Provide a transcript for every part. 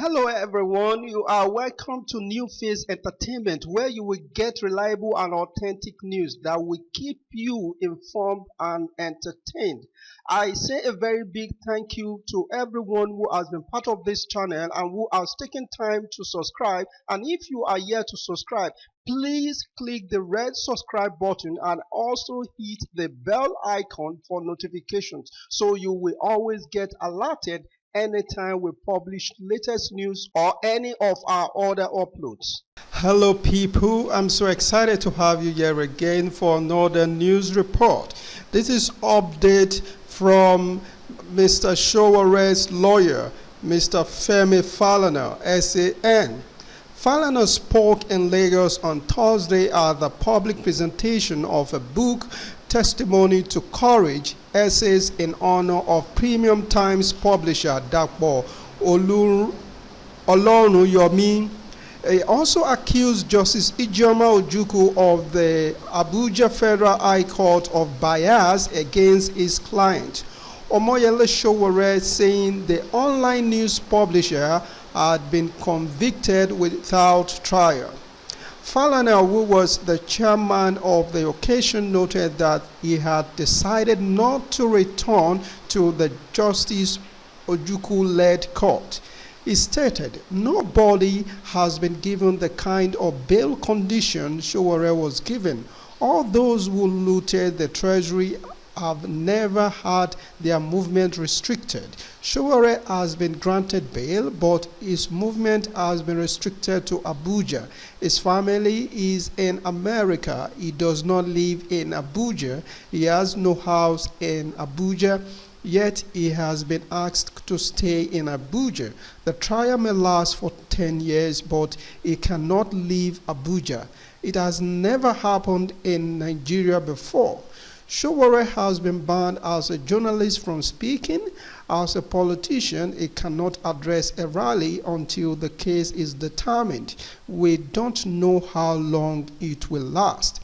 Hello everyone, you are welcome to New Phase Entertainment where you will get reliable and authentic news that will keep you informed and entertained. I say a very big thank you to everyone who has been part of this channel and who has taken time to subscribe, and if you are yet to subscribe, please click the red subscribe button and also hit the bell icon for notifications so you will always get alerted anytime we publish latest news or any of our other uploads. Hello people, I'm so excited to have you here again for another news report. This is update from Mr. Sowore'S lawyer, Mr. Femi Falana, SAN. Falana spoke in Lagos on Thursday at the public presentation of a book, Testimony to Courage, Essays in Honor of Premium Times publisher Dapo Oloruyomi. He also accused Justice Ijeoma Ojukwu of the Abuja Federal High Court of bias against his client. Omoyele Sowore saying the online news publisher had been convicted without trial. Falana, who was the chairman of the occasion, noted that he had decided not to return to the Justice Ojukwu-led court. He stated, "Nobody has been given the kind of bail condition Sowore was given. All those who looted the treasury have never had their movement restricted. Sowore has been granted bail, but his movement has been restricted to Abuja. His family is in America. He does not live in Abuja. He has no house in Abuja, yet he has been asked to stay in Abuja. The trial may last for 10 years, but he cannot leave Abuja. It has never happened in Nigeria before." Sowore has been banned as a journalist from speaking. As a politician, he cannot address a rally until the case is determined. We don't know how long it will last.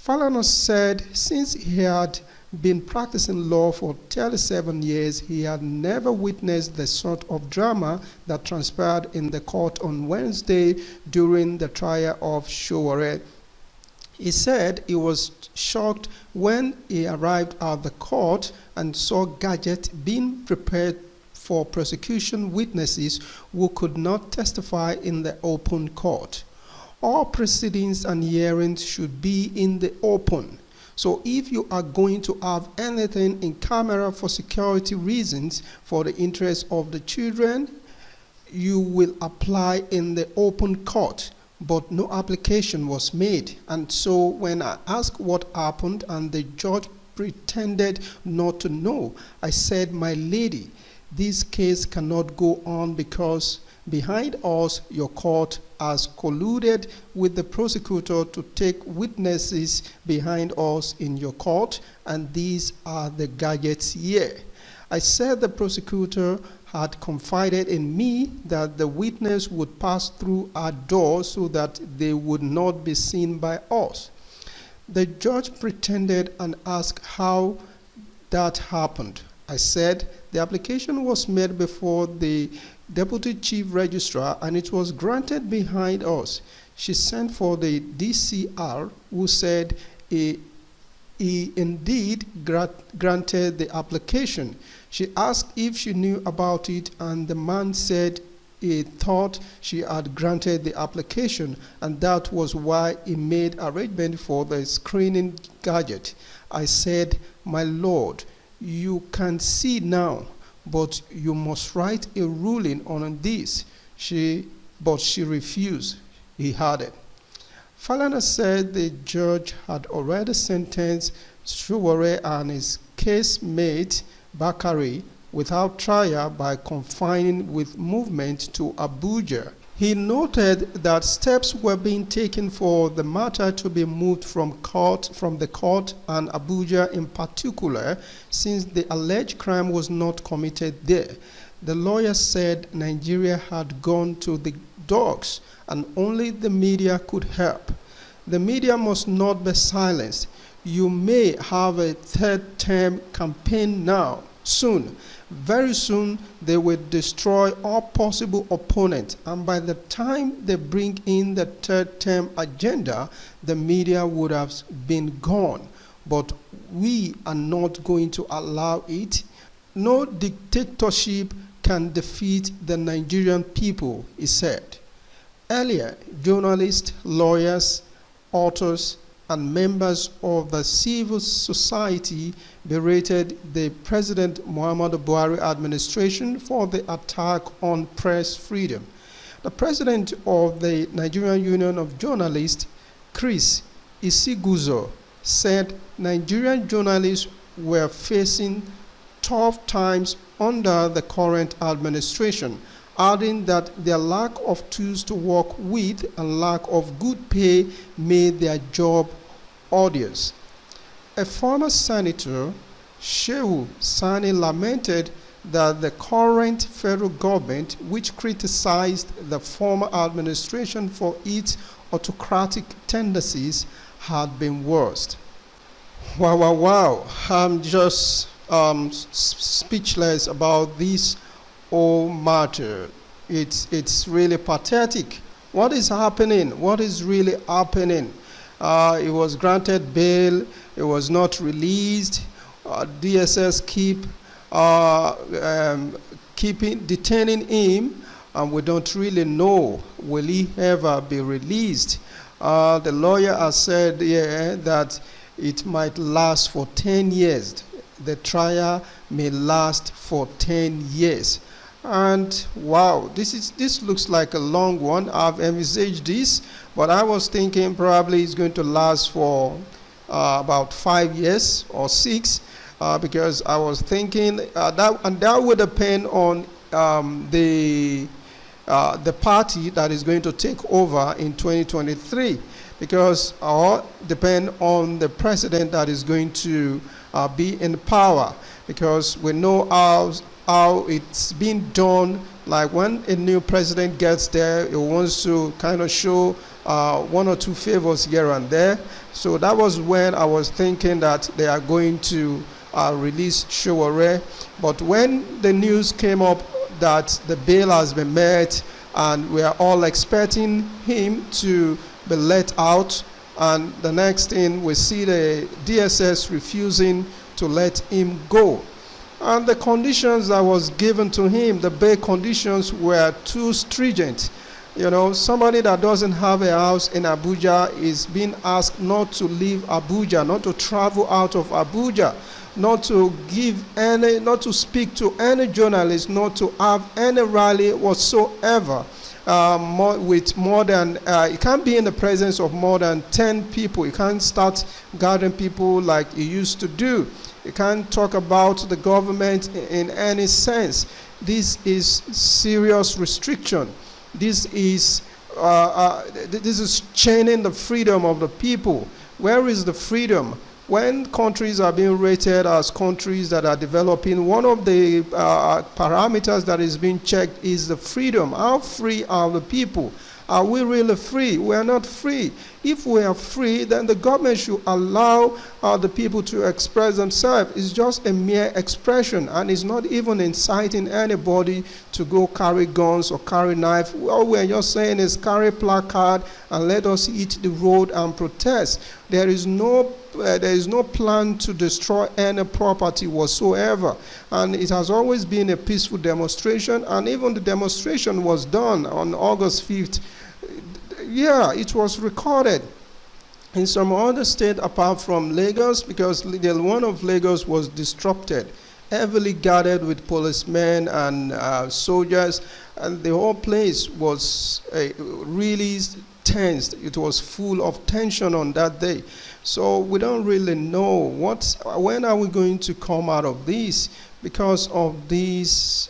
Falana said since he had been practicing law for 37 years, he had never witnessed the sort of drama that transpired in the court on Wednesday during the trial of Sowore. He said he was shocked when he arrived at the court and saw gadgets being prepared for prosecution witnesses who could not testify in the open court. All proceedings and hearings should be in the open. So if you are going to have anything in camera for security reasons, for the interest of the children, you will apply in the open court. But no application was made, and so when I asked what happened and the judge pretended not to know, I said, "My lady, this case cannot go on because behind us your court has colluded with the prosecutor to take witnesses behind us in your court, and these are the gadgets here." I said the prosecutor had confided in me that the witness would pass through our door so that they would not be seen by us. The judge pretended and asked how that happened. I said the application was made before the deputy chief registrar and it was granted behind us. She sent for the DCR, who said he indeed granted the application. She asked if she knew about it, and the man said he thought she had granted the application, and that was why he made arrangement for the screening gadget. I said, "My lord, you can see now, but you must write a ruling on this." But she refused. He had it. Falana said the judge had already sentenced Sowore and his casemate Bakari without trial by confining with movement to Abuja. He noted that steps were being taken for the matter to be moved from the court and Abuja in particular, since the alleged crime was not committed there. The lawyer said Nigeria had gone to the dogs and only the media could help. The media must not be silenced. You may have a third term campaign now, soon, Very soon, they will destroy all possible opponents. And by the time they bring in the third term agenda, the media would have been gone. But we are not going to allow it. No dictatorship can defeat the Nigerian people, he said. Earlier, journalists, lawyers, authors, and members of the civil society berated the President Muhammadu Buhari administration for the attack on press freedom. The president of the Nigerian Union of Journalists, Chris Isiguzo, said Nigerian journalists were facing tough times under the current administration, adding that their lack of tools to work with and lack of good pay made their job odious. A former senator, Shehu Sani, lamented that the current federal government, which criticized the former administration for its autocratic tendencies, had been worse. Wow, wow, wow. I'm just speechless about this whole matter. It's really pathetic. What is happening? What is really happening? It was granted bail. It was not released. DSS detaining him, and we don't really know will he ever be released. The lawyer has said that it might last for 10 years. The trial may last for 10 years. And wow, this looks like a long one. I've envisaged this, but I was thinking probably it's going to last for about 5 years or 6, because I was thinking that would depend on the party that is going to take over in 2023, because or depend on the president that is going to be in power, because we know how it's been done. Like when a new president gets there, he wants to kind of show 1 or 2 favors here and there. So that was when I was thinking that they are going to release Sowore'S. But when the news came up that the bail has been met and we are all expecting him to be let out, and the next thing we see the DSS refusing to let him go. And the conditions that was given to him, the bail conditions, were too stringent. You know, somebody that doesn't have a house in Abuja is being asked not to leave Abuja, not to travel out of Abuja, not to speak to any journalist, not to have any rally whatsoever. With more than, you can't be in the presence of more than 10 people. You can't start gathering people like you used to do. You can't talk about the government in any sense. This is serious restriction. This is chaining the freedom of the people. Where is the freedom? When countries are being rated as countries that are developing, one of the parameters that is being checked is the freedom. How free are the people? Are we really free? We are not free. If we are free, then the government should allow the people to express themselves. It's just a mere expression, and it's not even inciting anybody to go carry guns or carry knife. All we're just saying is carry placard and let us hit the road and protest. There is no plan to destroy any property whatsoever, and it has always been a peaceful demonstration. And even the demonstration was done on August 5th. Yeah, it was recorded in some other state apart from Lagos, because the one of Lagos was disrupted, heavily guarded with policemen and soldiers, and the whole place was really tensed. It was full of tension on that day. So we don't really know when are we going to come out of this, because of this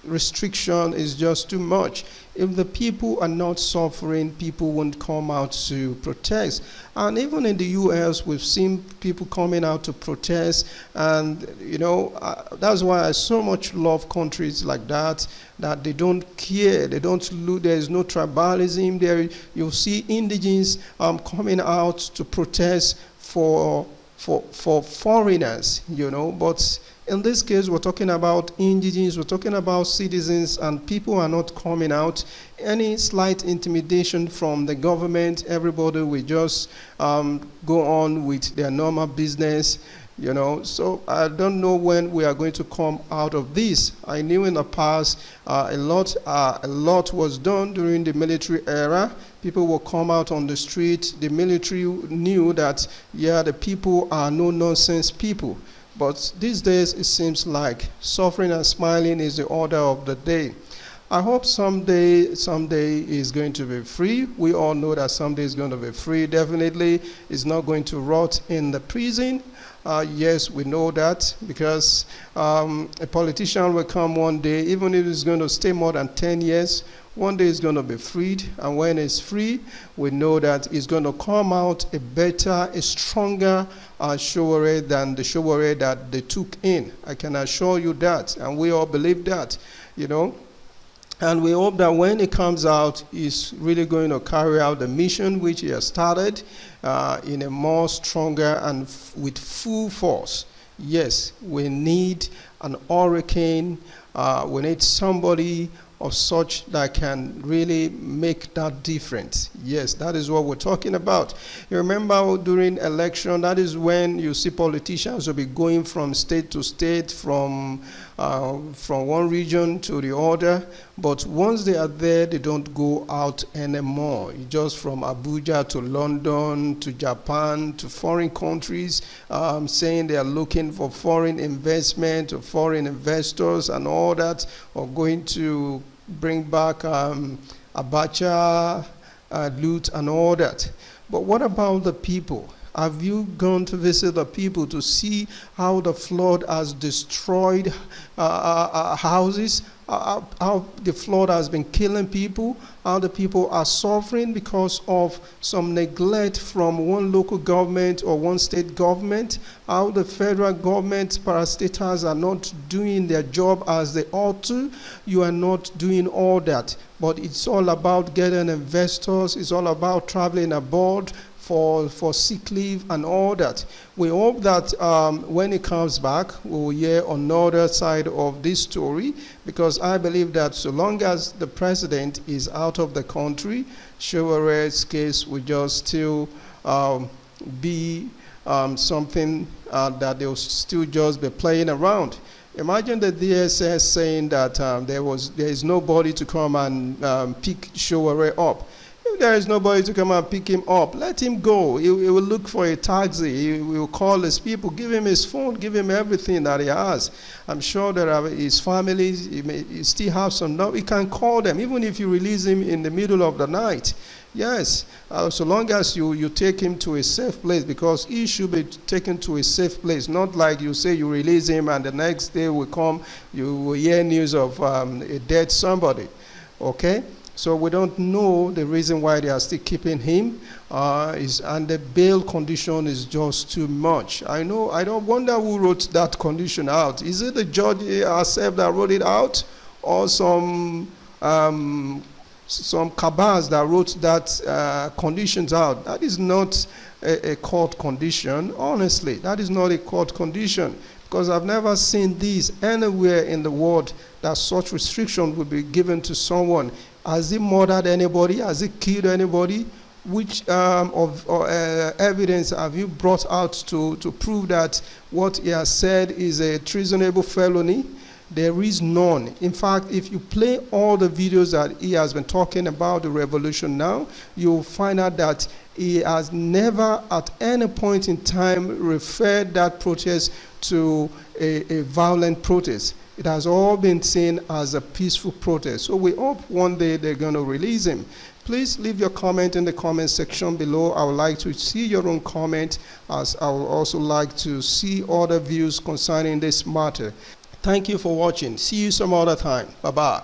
restriction is just too much. If the people are not suffering, people won't come out to protest. And even in the US, we've seen people coming out to protest. And, you know, that's why I so much love countries like that they don't care. They don't look, there is no tribalism there. You'll see indigenes coming out to protest for for foreigners, but in this case, we're talking about indigenous, we're talking about citizens, and people are not coming out. Any slight intimidation from the government, everybody will just go on with their normal business. So I don't know when we are going to come out of this. I knew in the past a lot was done during the military era. People will come out on the street. The military knew that, the people are no-nonsense people. But these days, it seems like suffering and smiling is the order of the day. I hope someday is going to be free. We all know that someday is going to be free. Definitely, it's not going to rot in the prison. Yes, we know that, because a politician will come one day, even if it's going to stay more than 10 years, one day it's going to be freed. And when it's free, we know that it's going to come out a better, a stronger Sowore than the Sowore that they took in. I can assure you that, and we all believe that, And we hope that when it comes out, he's really going to carry out the mission which he has started in a more stronger and with full force. Yes, we need an hurricane. We need somebody of such that can really make that difference. Yes, that is what we're talking about. You remember during election, that is when you see politicians will be going from state to state, from one region to the other. But once they are there, they don't go out anymore. Just from Abuja to London to Japan to foreign countries, saying they are looking for foreign investment or foreign investors and all that, or going to bring back Abacha, loot and all that. But what about the people? Have you gone to visit the people to see how the flood has destroyed houses, how the flood has been killing people, how the people are suffering because of some neglect from one local government or one state government, how the federal government parastatals are not doing their job as they ought to? You are not doing all that. But it's all about getting investors, it's all about traveling abroad for sick leave and all that. We hope that when it comes back, we will hear another side of this story, because I believe that so long as the president is out of the country, Sowore'S case will just still be something that they'll still just be playing around. Imagine the DSS saying that there is nobody to come and pick Sowore up. If there is nobody to come and pick him up, let him go. He will look for a taxi. He will call his people, give him his phone, give him everything that he has. I'm sure there are his families. He still have some. He can call them, even if you release him in the middle of the night. Yes, so long as you take him to a safe place, because he should be taken to a safe place. Not like you say you release him and the next day will come, you will hear news of a dead somebody. Okay? So we don't know the reason why they are still keeping him, and the bail condition is just too much. I don't wonder who wrote that condition out. Is it the judge herself that wrote it out, or some cabals that wrote that conditions out? That is not a court condition. Honestly, that is not a court condition, because I've never seen this anywhere in the world, that such restriction would be given to someone. Has he murdered anybody? Has he killed anybody? Which evidence have you brought out to prove that what he has said is a treasonable felony? There is none. In fact, if you play all the videos that he has been talking about the revolution now, you'll find out that he has never at any point in time referred that protest to a violent protest. It has all been seen as a peaceful protest. So we hope one day they're going to release him. Please leave your comment in the comment section below. I would like to see your own comment, as I would also like to see other views concerning this matter. Thank you for watching. See you some other time. Bye-bye.